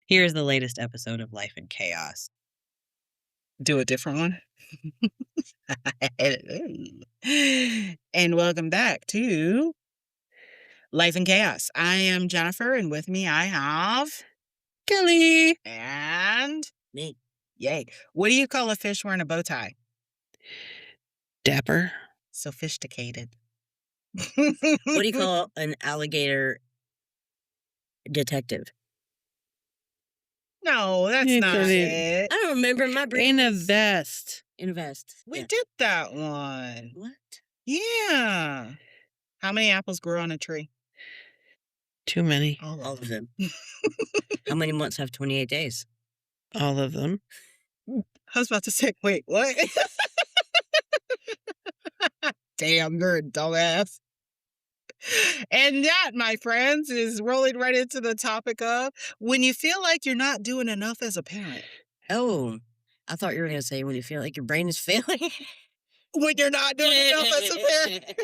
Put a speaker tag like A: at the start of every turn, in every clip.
A: Here's the latest episode of Life in Chaos.
B: Do a different one. And welcome back to Life in Chaos. I am Jennifer, and with me I have
A: Kelly!
B: and
A: Me.
B: yay. What do you call a fish wearing a bow tie?
A: Dapper.
B: Sophisticated.
A: What do you call an alligator detective?
B: No, that's
C: It's
B: not
C: a-
B: it.
A: I don't remember my brain.
C: In a vest.
A: In a vest.
B: We
A: Yeah.
B: did that one.
A: What?
B: Yeah. How many apples grow on a tree?
C: Too many.
A: All of them. How many months have 28 days?
C: All of them.
B: I was about to say, wait, what? Damn, you're a dumbass. And that, my friends, is rolling right into the topic of when you feel like you're not doing enough as a parent.
A: Oh, I thought you were going to say when you feel like your brain is failing.
B: When you're not doing enough as a parent.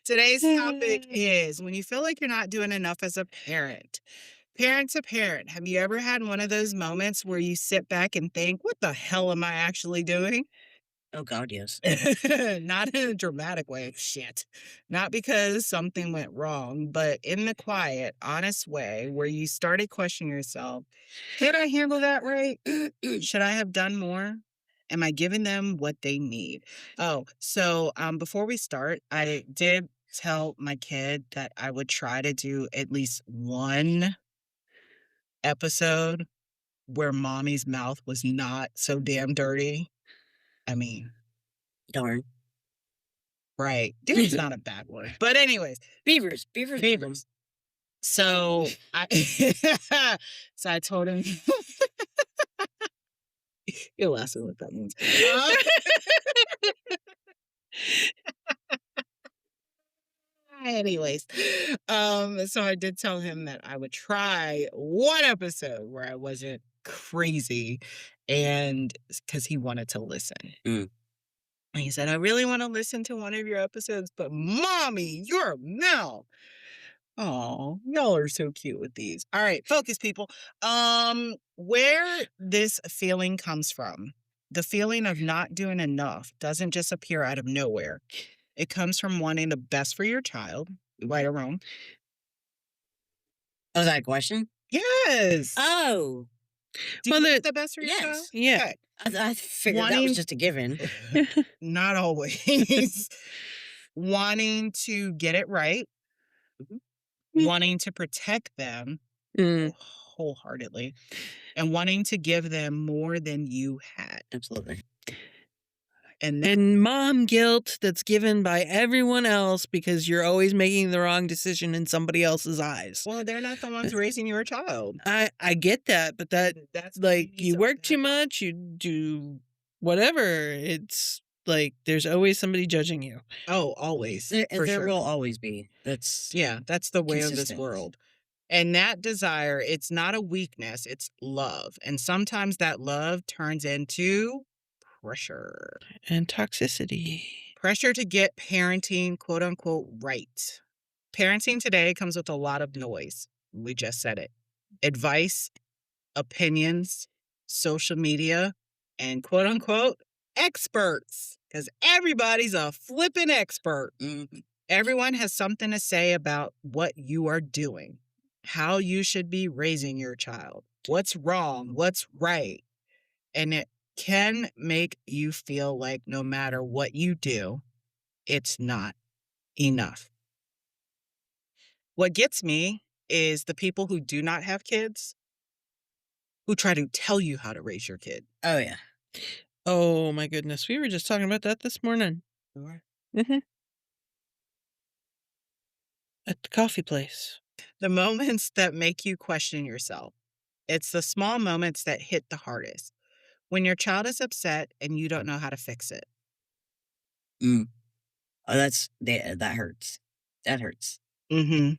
B: Today's topic is when you feel like you're not doing enough as a parent. Parent to parent, have you ever had one of those moments where you sit back and think, what the hell am I actually doing?
A: Oh, God, yes.
B: Not in a dramatic way. Shit. Not because something went wrong, but in the quiet, honest way where you started questioning yourself. Did I handle that right? Should I have done more? Am I giving them what they need? Oh, so before we start, I did tell my kid that I would try to do at least one episode where mommy's mouth was not so damn dirty. I mean,
A: Darn.
B: right. Dude's not a bad word. But anyways,
A: Beavers.
B: beavers. So I so I told him you're laughing what that means. Anyways, so I did tell him that I would try one episode where I wasn't crazy, and because he wanted to listen.
A: Mm.
B: And he said, I really want to listen to one of your episodes, but mommy, your mouth. Oh, y'all are so cute with these. All right, focus, people. Where this feeling comes from, the feeling of not doing enough doesn't just appear out of nowhere. It comes from wanting the best for your child, right or wrong.
A: Oh, is that a question?
B: Yes.
A: Oh.
B: Do you
C: well,
B: want the best for your
A: yes.
B: child?
C: Yeah.
B: Okay.
A: I figured that was just a given.
B: Not always. Wanting to get it right. Wanting to protect them
C: Mm.
B: wholeheartedly, and wanting to give them more than you had.
A: Absolutely.
C: And mom guilt that's given by everyone else because you're always making the wrong decision in somebody else's eyes.
B: Well, they're not the ones raising your child.
C: I get that, but that's like you work too much, you do whatever. It's like there's always somebody judging you.
B: Oh, always.
A: There
B: sure.
A: will always be. That's
B: the way of this
A: consistent.
B: world. And that desire, it's not a weakness, it's love. And sometimes that love turns into pressure.
C: And toxicity.
B: Pressure to get parenting, quote unquote, right. Parenting today comes with a lot of noise. We just said it. Advice, opinions, social media, and quote unquote, experts. Because everybody's a flippin' expert.
A: Mm-hmm.
B: Everyone has something to say about what you are doing, how you should be raising your child, what's wrong, what's right. And it can make you feel like no matter what you do, it's not enough. What gets me is the people who do not have kids who try to tell you how to raise your kid.
A: Oh, yeah.
C: Oh, my goodness. We were just talking about that this morning. Mm-hmm. At the coffee place.
B: The moments that make you question yourself. It's the small moments that hit the hardest. When your child is upset and you don't know how to fix it.
A: Oh, that hurts. That hurts.
B: Mm-hmm.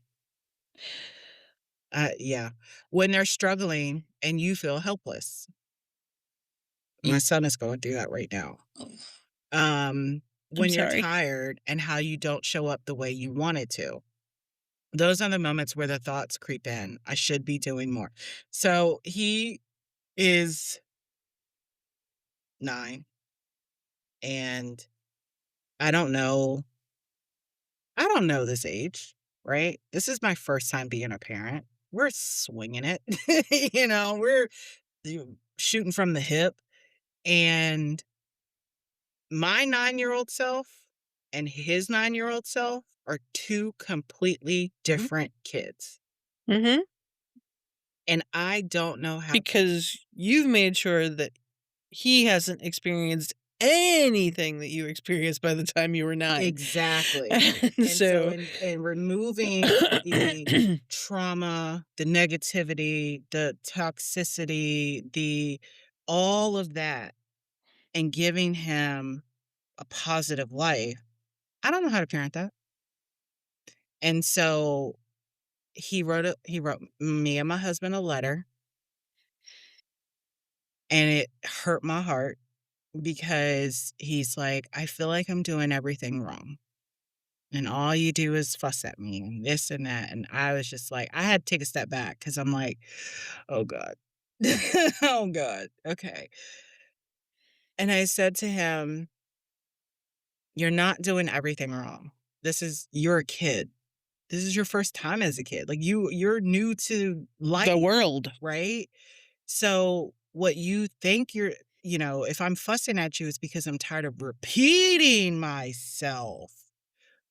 B: Yeah. When they're struggling and you feel helpless. My son is going through that right now.
A: Oh.
B: When you're
C: sorry.
B: tired and how you don't show up the way you wanted to. those are the moments where the thoughts creep in. I should be doing more. So he is 9, and I don't know. I don't know this age, right? This is my first time being a parent. We're swinging it. We're shooting from the hip. And my 9-year-old self and his 9-year-old self are 2 completely different kids.
C: Mm-hmm.
B: And I don't know how.
C: Because you've made sure that he hasn't experienced anything that you experienced by the time you were 9.
B: Exactly.
C: And so
B: in removing the trauma, the negativity, the toxicity, all of that, and giving him a positive life, I don't know how to parent that. And so he wrote me and my husband a letter, and it hurt my heart because he's like, I feel like I'm doing everything wrong. And all you do is fuss at me and this and that. And I was just like, I had to take a step back because I'm like, oh God. Oh God. Okay. And I said to him, you're not doing everything wrong. You're a kid. This is your first time as a kid. Like you're new to life.
C: the world.
B: Right? So what you think if I'm fussing at you, it's because I'm tired of repeating myself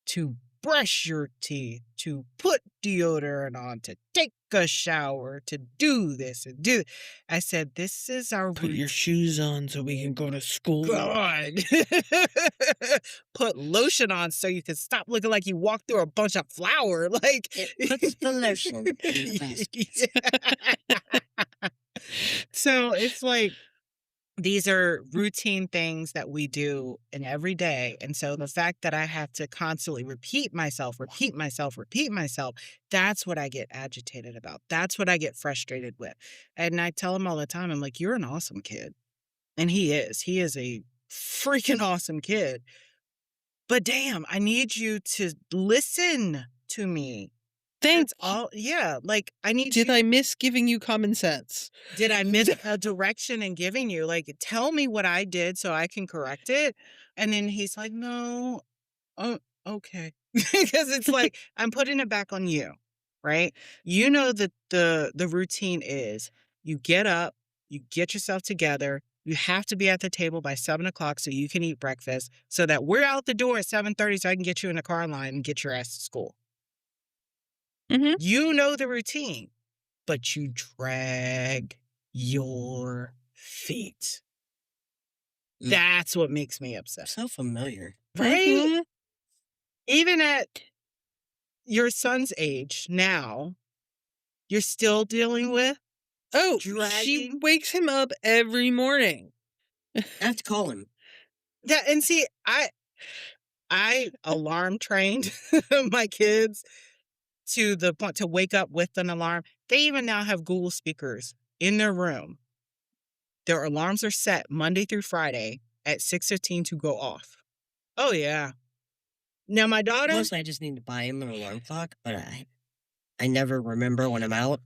B: to brush your teeth, to put deodorant on, to take a shower, to do this and do. I said, this is our
C: Put your shoes on so we can go to school.
B: God. Put lotion on so you can stop looking like you walked through a bunch of flour. Like
A: It puts the lotion in the basket.
B: So it's like, these are routine things that we do in every day. And so the fact that I have to constantly repeat myself, that's what I get agitated about. That's what I get frustrated with. And I tell him all the time, I'm like, you're an awesome kid. And he is. He is a freaking awesome kid. But damn, I need you to listen to me.
C: Thanks.
B: Like I need
C: Did I miss giving you common sense?
B: Did I miss a direction in giving you? Like, tell me what I did so I can correct it. And then he's like, no, oh, okay. Because it's like, I'm putting it back on you, right? You know that the routine is you get up, you get yourself together. You have to be at the table by 7:00 so you can eat breakfast so that we're out the door at 7:30 so I can get you in the car line and get your ass to school.
C: Mm-hmm.
B: You know the routine, but you drag your feet. That's what makes me upset.
A: So familiar.
B: Right?
C: Mhm.
B: Even at your son's age now, you're still dealing with
C: Oh, she
B: dragging.
C: wakes him up every morning.
A: I have to call him.
B: Yeah, and see, I alarm trained my kids to the point to wake up with an alarm. They even now have Google speakers in their room. Their alarms are set Monday through Friday at 6:15 to go off. Oh, yeah. Now, my daughter...
A: Mostly I just need to buy him an alarm clock, but I never remember when I'm out.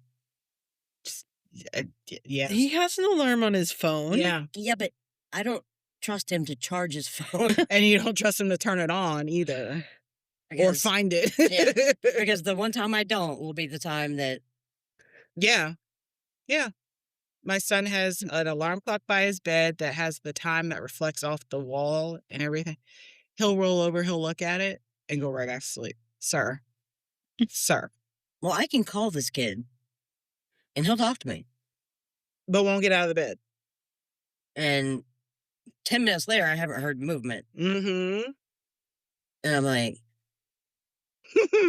B: Yeah.
C: He has an alarm on his phone.
B: Yeah.
A: Yeah, but I don't trust him to charge his phone.
B: And you don't trust him to turn it on either. Or find it.
A: Yeah, because the one time I don't will be the time that...
B: Yeah. Yeah. My son has an alarm clock by his bed that has the time that reflects off the wall and everything. He'll roll over, he'll look at it, and go right back to sleep. Sir. Sir.
A: Well, I can call this kid, and he'll talk to me.
B: But won't get out of the bed.
A: And 10 minutes later, I haven't heard movement.
B: Mm-hmm.
A: And I'm like,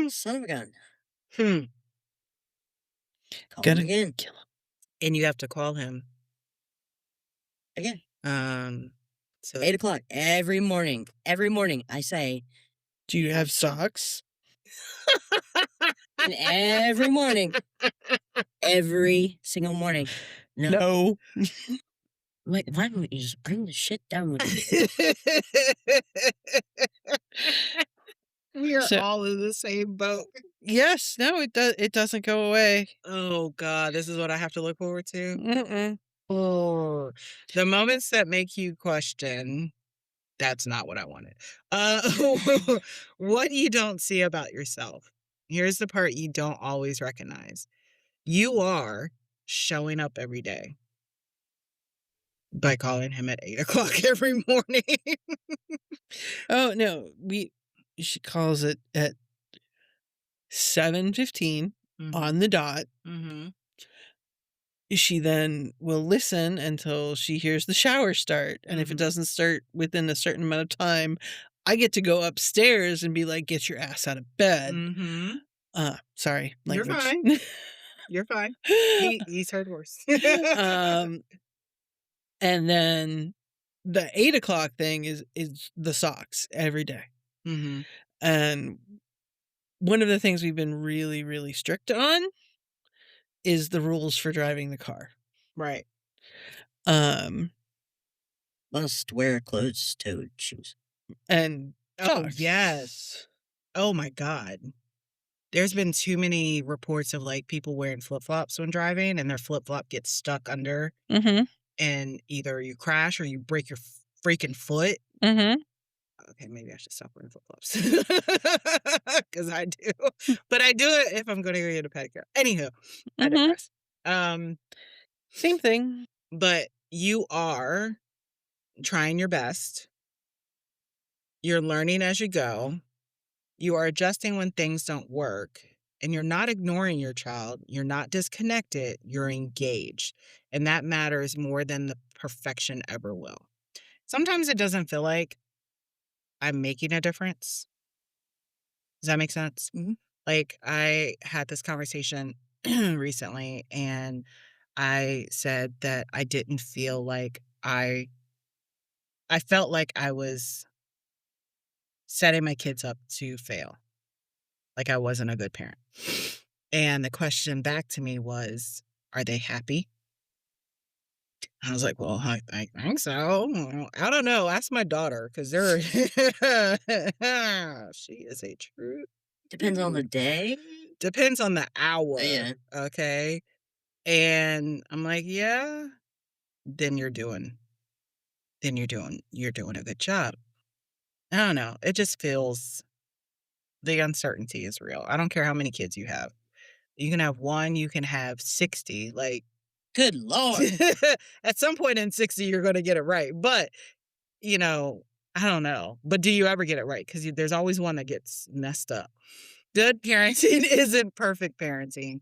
A: son of a gun. Call him again.
C: Kill him.
B: And you have to call him.
A: Again.
B: So
A: 8:00 every morning. Every morning, I say.
C: Do you have socks?
A: And every morning. Every single morning.
C: No.
A: Like, why don't you just bring the shit down with you?
B: We are all in the same boat.
C: Yes, no, it doesn't go away.
B: Oh god, this is what I have to look forward to?
C: Mm-mm.
B: Oh, the moments that make you question, that's not what I wanted. Uh, what you don't see about yourself. Here's the part you don't always recognize. You are showing up every day by calling him at 8 o'clock every morning.
C: Oh, no, she calls it at 7:15 on the dot.
B: Mm-hmm.
C: She then will listen until she hears the shower start, and if it
B: Mhm.
C: doesn't start within a certain amount of time, I get to go upstairs and be like, "Get your ass out of bed."
B: Mm-hmm.
C: Sorry,
B: You're
C: language.
B: fine. You're fine. He's heard worse.
C: Um, and then the 8 o'clock thing is the socks every day.
B: Mm-hmm.
C: And one of the things we've been really, really strict on is the rules for driving the car.
B: Right.
C: Um,
A: Must wear closed-toed shoes.
C: and
B: Oh,
C: socks.
B: yes. Oh my god. There's been too many reports of, like, people wearing flip-flops when driving, and their flip-flop gets stuck under,
C: Mhm.
B: and either you crash or you break your freaking foot.
C: Mhm.
B: Okay, maybe I should stop wearing flip-flops. 'Cause I do. But I do it if I'm gonna go get a pedicure. Anywho, I
C: Mhm.
B: digress.
C: Same thing.
B: But you are trying your best. You're learning as you go. You are adjusting when things don't work, and you're not ignoring your child. You're not disconnected. You're engaged. And that matters more than the perfection ever will. Sometimes it doesn't feel like I'm making a difference. Does that make sense?
A: Mhm.
B: Like, I had this conversation recently, and I said that I didn't feel like I felt like I was setting my kids up to fail. Like I wasn't a good parent. And the question back to me was, are they happy? I was like, well, I think so. Well, I don't know. Ask my daughter because they're she is a true
A: Depends on the day.
B: depends on the hour.
A: Yeah.
B: Okay. And I'm like, yeah, then you're doing a good job. I don't know. It just feels the uncertainty is real. I don't care how many kids you have. You can have 1, you can have 60, like,
A: Good lord.
B: at some point in 60, you're gonna get it right, but, you know, I don't know, but do you ever get it right? 'Cause there's always one that gets messed up. Good parenting isn't perfect parenting.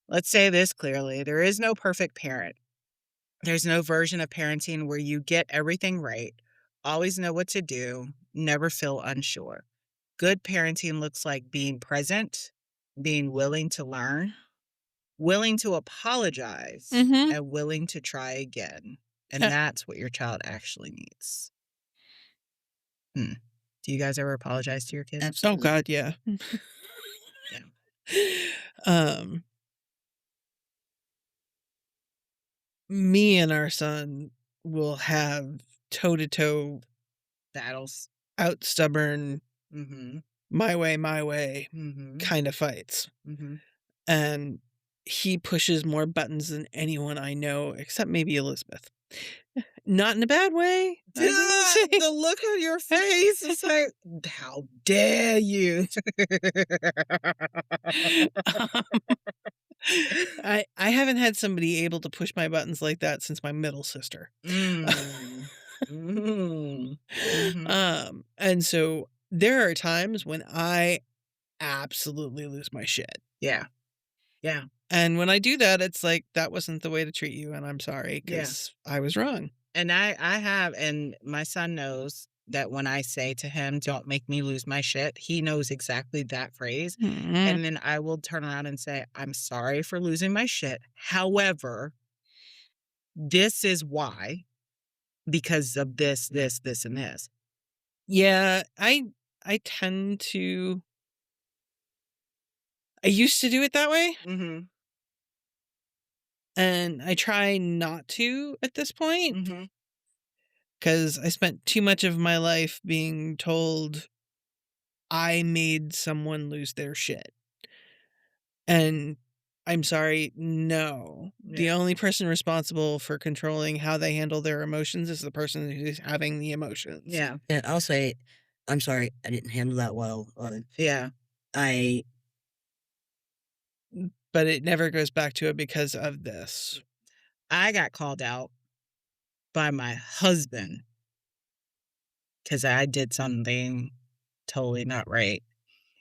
B: Let's say this clearly, there is no perfect parent. There's no version of parenting where you get everything right, always know what to do, never feel unsure. Good parenting looks like being present, being willing to learn, willing to apologize,
C: Mhm.
B: and willing to try again. And
C: Uh,
B: that's what your child actually needs. Hmm. Do you guys ever apologize to your kids?
C: oh
A: Absolutely.
C: god, yeah.
B: Yeah.
C: Um, me and our son will have toe-to-toe,
B: Battles.
C: out stubborn,
B: Mhm.
C: my way
B: Mhm.
C: kinda fights.
B: Mhm.
C: And he pushes more buttons than anyone I know, except maybe Elizabeth. Not in a bad way. I will say.
B: The look on your face is like, how dare you?
C: Um, I haven't had somebody able to push my buttons like that since my middle sister.
B: Mm. Mm. Mhm.
C: And so there are times when I absolutely lose my shit.
B: Yeah. Yeah.
C: And when I do that, it's like, that wasn't the way to treat you, and I'm sorry
B: Yeah.
C: because I was wrong.
B: And I have, and my son knows that when I say to him, "Don't make me lose my shit," he knows exactly that phrase.
C: Mhm.
B: And then I will turn around and say, "I'm sorry for losing my shit. However, this is why, because of this, this, and this."
C: Yeah, I tend to I used to do it that way,
B: Mhm.
C: and I try not to at this point
B: Mhm.
C: because I spent too much of my life being told I made someone lose their shit. And I'm sorry, no. The
B: Yeah.
C: only person responsible for controlling how they handle their emotions is the person who's having the emotions.
B: Yeah.
A: And I'll say, I'm sorry, I didn't handle that well.
B: Yeah.
C: But it never goes back to it because of this.
B: I got called out by my husband because I did something totally not right.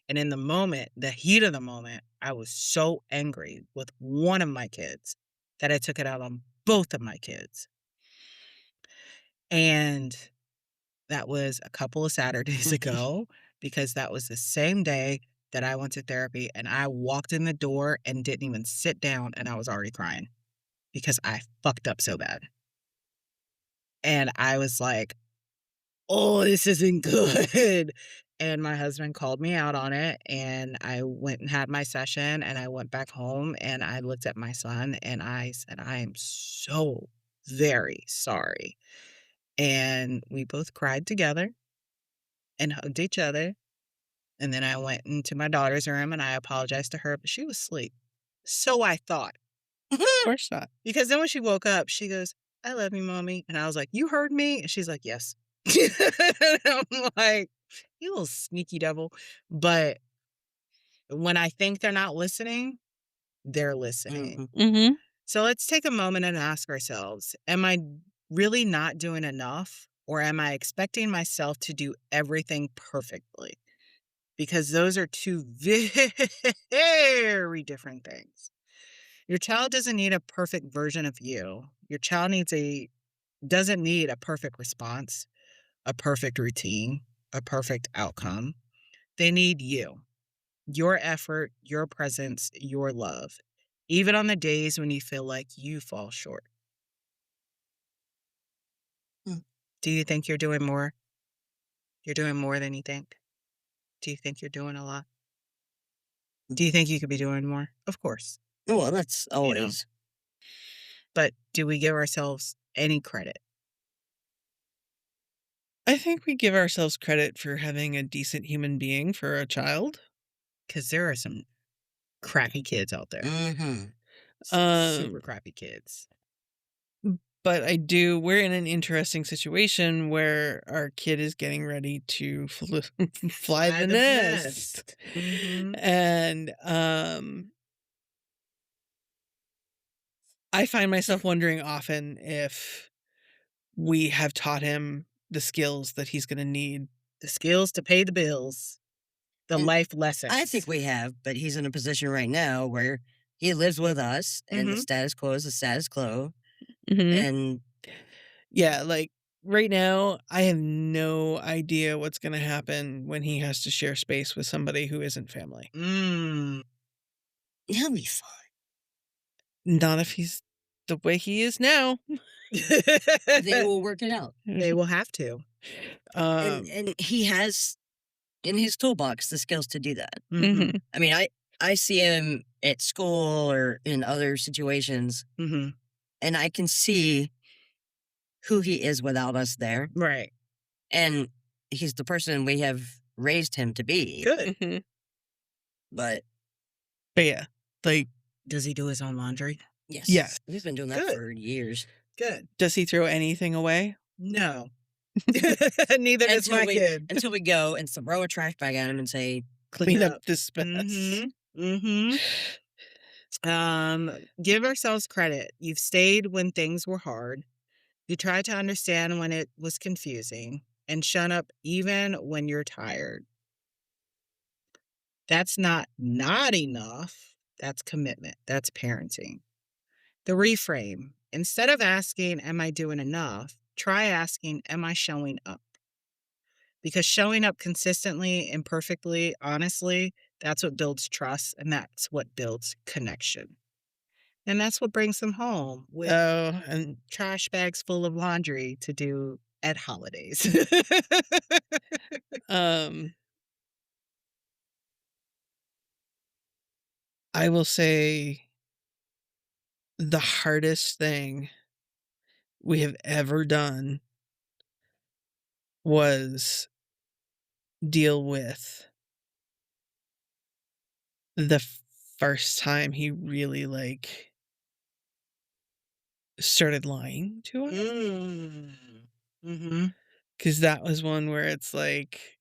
B: And in the moment, the heat of the moment, I was so angry with one of my kids that I took it out on both of my kids. And that was a couple of Saturdays ago because that was the same day that I went to therapy, and I walked in the door and didn't even sit down, and I was already crying because I fucked up so bad. And I was like, oh, this isn't good. And my husband called me out on it, and I went and had my session, and I went back home, and I looked at my son, and I said, I am so very sorry. And we both cried together and hugged each other. And then I went into my daughter's room and I apologized to her, but she was asleep. So I thought.
C: Of course not.
B: Because then when she woke up, she goes, I love you, mommy. And I was like, you heard me? And she's like, yes. I'm like, you little sneaky devil. But when I think they're not listening, they're listening.
C: Mm-hmm.
B: So let's take a moment and ask ourselves, am I really not doing enough? Or am I expecting myself to do everything perfectly? Because those are two very different things. Your child doesn't need a perfect version of you. Your child doesn't need a perfect response, a perfect routine, a perfect outcome. They need you, your effort, your presence, your love, even on the days when you feel like you fall short. Do you think you're doing more? You're doing more than you think? Do you think you're doing a lot? Do you think you could be doing more? Of course.
A: Well, that's always.
B: But do we give ourselves any credit?
C: I think we give ourselves credit for having a decent human being for a child.
B: Because there are some crappy kids out there.
A: Mm-hmm.
B: Super crappy kids.
C: But we're in an interesting situation where our kid is getting ready to fly the nest.
B: Mm-hmm.
C: And I find myself wondering often if we have taught him the skills that he's going to need.
B: The skills to pay the bills. The
A: And
B: life lessons.
A: I think we have, but he's in a position right now where he lives with us, and the status quo is the status quo.
C: Mm-hmm.
A: And
C: yeah, like right now, I have no idea what's going to happen when he has to share space with somebody who isn't family.
A: He'll be fine.
C: Not if he's the way he is now.
A: They will work it out.
B: They will have to.
A: And he has in his toolbox the skills to do that.
C: Mm-hmm.
A: I mean, I see him at school or in other situations,
B: Mm-hmm.
A: and I can see who he is without us there.
B: Right.
A: And he's the person we have raised him to be.
B: Good.
C: Mm-hmm.
A: But
C: yeah, like,
B: does he do his own laundry?
A: Yes.
C: Yes.
A: He's been doing that
B: Good.
A: for years.
B: Good.
C: Does he throw anything away?
B: No. Neither does my kid.
A: Until we go and throw a trash bag at him and say,
C: Clean up this mess.
B: Mm-hmm. Give ourselves credit. You've stayed when things were hard. You tried to understand when it was confusing and shut up even when you're tired. That's not enough. That's commitment. That's parenting. The reframe. Instead of asking, am I doing enough? Try asking, am I showing up? Because showing up consistently, imperfectly, honestly, that's what builds trust and that's what builds connection. And that's what brings them home with
C: and
B: trash bags full of laundry to do at holidays.
C: I will say the hardest thing we have ever done was deal with the first time he really, like, started lying to us.
B: Mm. Mhm.
C: 'Cause that was one where it's like,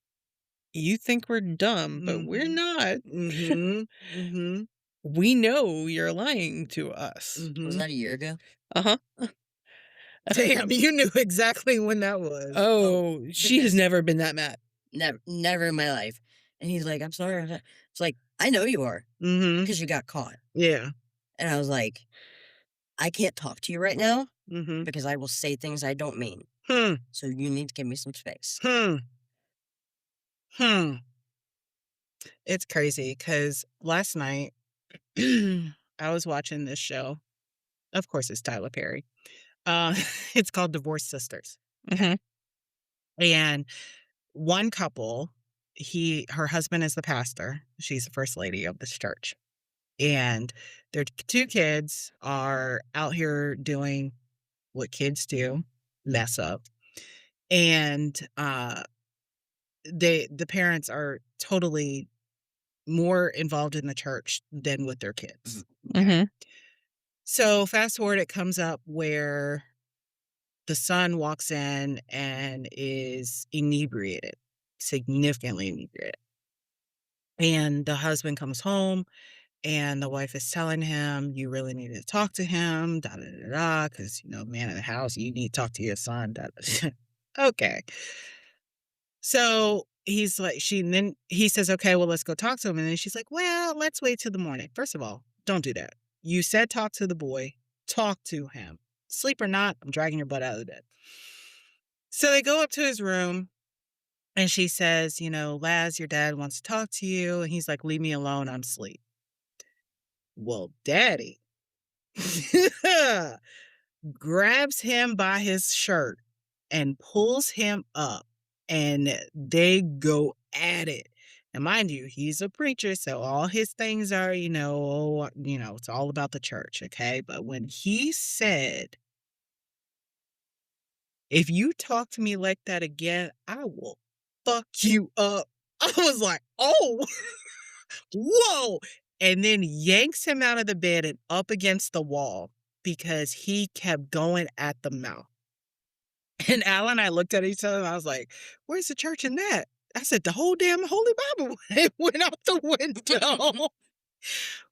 C: "You think we're dumb, but we're
B: Mhm.
C: not.
B: Mhm. Mhm.
C: We know you're lying to us."
A: Was
B: Mhm.
A: that a year ago?
C: Uh-huh.
B: Damn, you knew exactly when that was.
C: Oh, she has
A: Because
C: never been that mad.
A: never in my life. And he's like, "I'm sorry." It's like, "I know you are
B: Mhm.
A: because you got caught."
B: Yeah.
A: And I was like, "I can't talk to you right now
B: Mhm.
A: because I will say things I don't mean.
B: Hmm.
A: So you need to give me some space."
B: Hmm. Hmm. It's crazy because last night I was watching this show. Of course, it's Tyler Perry. Uh, it's called Divorced Sisters. Okay.
C: Mhm.
B: And one couple, her husband is the pastor. She's the first lady of this church. And their two kids are out here doing what kids do, mess up. And the parents are totally more involved in the church than with their kids. Okay.
C: Mhm.
B: So fast forward, it comes up where the son walks in and is inebriated, significantly inebriated. And the husband comes home and the wife is telling him, "You really need to talk to him, da da da da, because, man of the house, you need to talk to your son." Da, da. Okay. So he's like, then he says, "Okay, well, let's go talk to him." And then she's like, "Well, let's wait till the morning." First of all, don't do that. You said talk to the boy, talk to him. Sleep or not, I'm dragging your butt out of the bed. So they go up to his room and she says, "Laz, your dad wants to talk to you." And he's like, "Leave me alone, I'm asleep." Well, daddy grabs him by his shirt and pulls him up, and they go at it. And mind you, he's a preacher, so all his things are, it's all about the church, okay? But when he said, "If you talk to me like that again, I will fuck you up," I was like, "Oh, whoa." And then yanks him out of the bed and up against the wall because he kept going at the mouth. And Al and I looked at each other and I was like, "Where's the church in that?" I said, "The whole damn Holy Bible." It went out the window.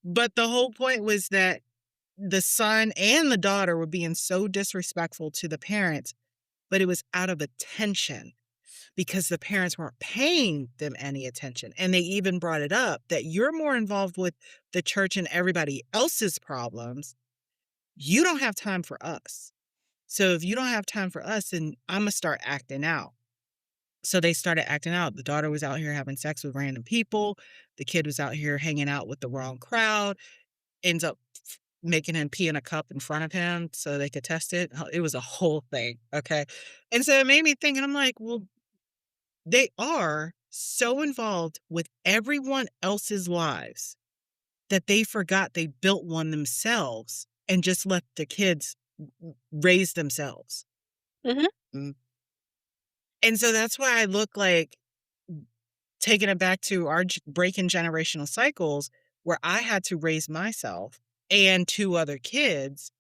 B: But the whole point was that the son and the daughter were being so disrespectful to the parents, but it was out of attention because the parents weren't paying them any attention. And they even brought it up that you're more involved with the church and everybody else's problems. You don't have time for us. So if you don't have time for us, then I'm going to start acting out. So they started acting out. The daughter was out here having sex with random people. The kid was out here hanging out with the wrong crowd, ends up making him pee in a cup in front of him so they could test it. It was a whole thing. Okay. And so it made me think, and I'm like, well, they are so involved with everyone else's lives that they forgot they built one themselves and just let the kids raise themselves.
C: Mhm.
A: Mm.
B: And so that's why I look like taking it back to our breaking generational cycles where I had to raise myself and two other kids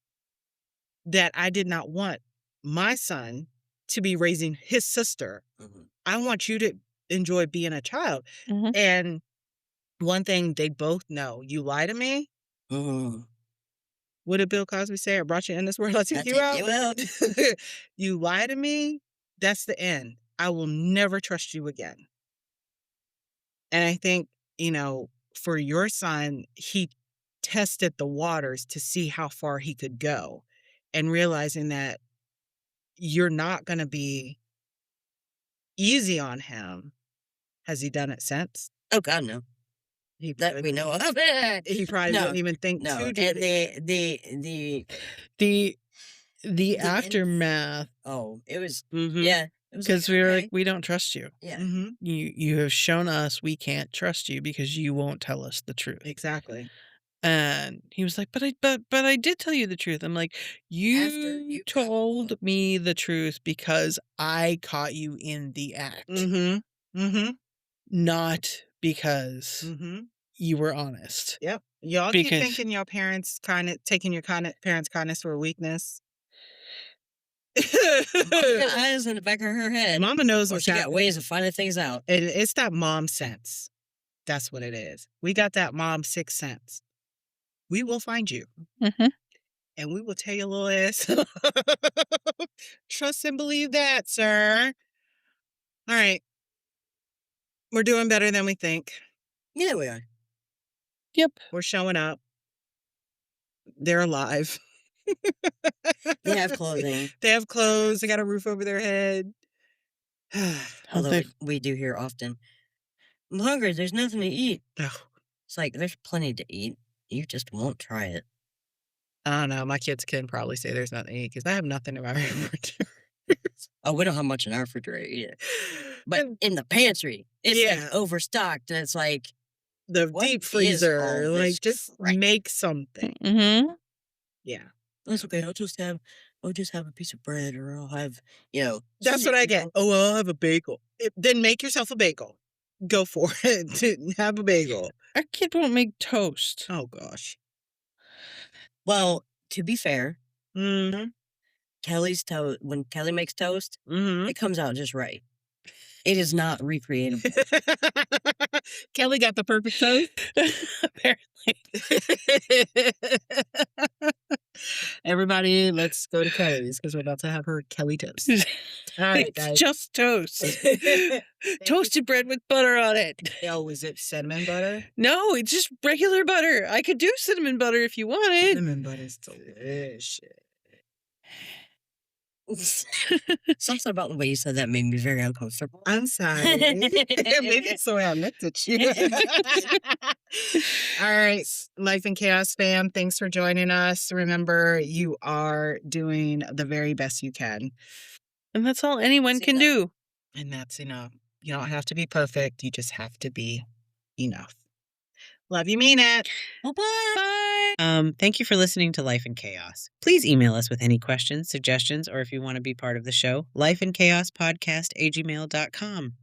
B: that I did not want my son to be raising his sister.
A: Mhm.
B: I want you to enjoy being a child.
C: Mhm.
B: And one thing they both know, you lie to me,
A: Mhm.
B: what did Bill Cosby say? "I brought you in this world, I'll
A: I'll
B: take you
A: take
B: out."
A: you out.
B: You lie to me, that's the end. I will never trust you again. And I think, for your son, he tested the waters to see how far he could go and realizing that you're not going to be easy on him. Has he done it since?
A: Oh God, no.
B: He
A: That
B: probably,
A: we know of.
B: he probably
A: No,
B: wouldn't even think
A: no.
B: to do
A: And
B: it.
C: The
A: the
C: aftermath,
A: it was
B: Mm-hmm.
A: yeah. It was like,
C: because we were like,
A: okay.
C: "We don't trust you.
A: Yeah.
B: Mm-hmm.
C: You have shown us we can't trust you because you won't tell us the truth."
B: Exactly.
C: And he was like, but I did tell you the truth." I'm like,
A: After
C: "You
A: you
C: told me the truth because I caught you in the act,
B: Mm-hmm. Mm-hmm.
C: not because
B: Mm-hmm.
C: you were honest.
B: Yep. Y'all keep
C: Because-
B: thinking your parents taking your parents' kindness for a weakness.
A: Got eyes in the back of her head.
B: Mama knows
A: Or
B: what's
A: she got
B: happening.
A: ways of finding things out.
B: And it's that mom sense. That's what it is. We got that mom sixth sense. We will find you.
C: Mhm.
B: And we will tell your little ass. Trust and believe that, sir. All right. We're doing better than we think.
A: Yeah, we are.
C: Yep.
B: We're showing up. They're alive.
A: They have clothing.
B: They have clothes. They got a roof over their head.
A: Although
C: they-
A: we do hear often, I'm hungry. There's nothing to eat.
B: Ugh.
A: It's like, there's plenty to eat. You just won't try it.
B: I don't know. My kids can probably say there's nothing to eat because I have nothing in my refrigerator.
A: Oh, we don't have much in our refrigerator either. But
B: And
A: in the pantry, it's
B: Yeah.
A: like overstocked. And it's like,
B: the
A: what
B: deep
A: is
B: freezer,
A: all
B: like
A: this
B: just
A: crap?
B: make something.
C: Mhm.
B: Yeah.
A: that's okay. I'll just have a piece of bread, or I'll have,
B: That's what I get. Oh, well, I'll have a bagel. Then make yourself a bagel. Go for it. Have a bagel.
C: Our kid won't make toast.
B: Oh, gosh.
A: Well, to be fair,
B: Mm-hmm.
A: Kelly's toast, when Kelly makes toast,
B: Mm-hmm.
A: it comes out just right. It is not recreatable.
B: Kelly got the perfect toast.
C: Apparently.
B: Everybody, let's go to Kelly's because we're about to have her Kelly toast. All right,
C: It's
B: guys.
C: just toast. Toasted bread with butter on it.
B: Oh, was it cinnamon butter?
C: No, it's just regular butter. I could do cinnamon butter if you wanted.
B: Cinnamon butter is delicious.
A: Something about the way you said that made me very uncomfortable.
B: I'm sorry. Maybe it's the way I looked at you. All right, Life in Chaos fam, thanks for joining us. Remember, you are doing the very best you can,
C: And that's all anyone
A: That's
C: can
A: enough.
C: do.
B: and that's enough. You don't have to be perfect. You just have to be enough. Love you, mean it.
A: Bye-bye.
C: Bye.
B: Thank you for listening to Life in Chaos. Please email us with any questions, suggestions, or if you want to be part of the show, lifeinchaospodcast@gmail.com.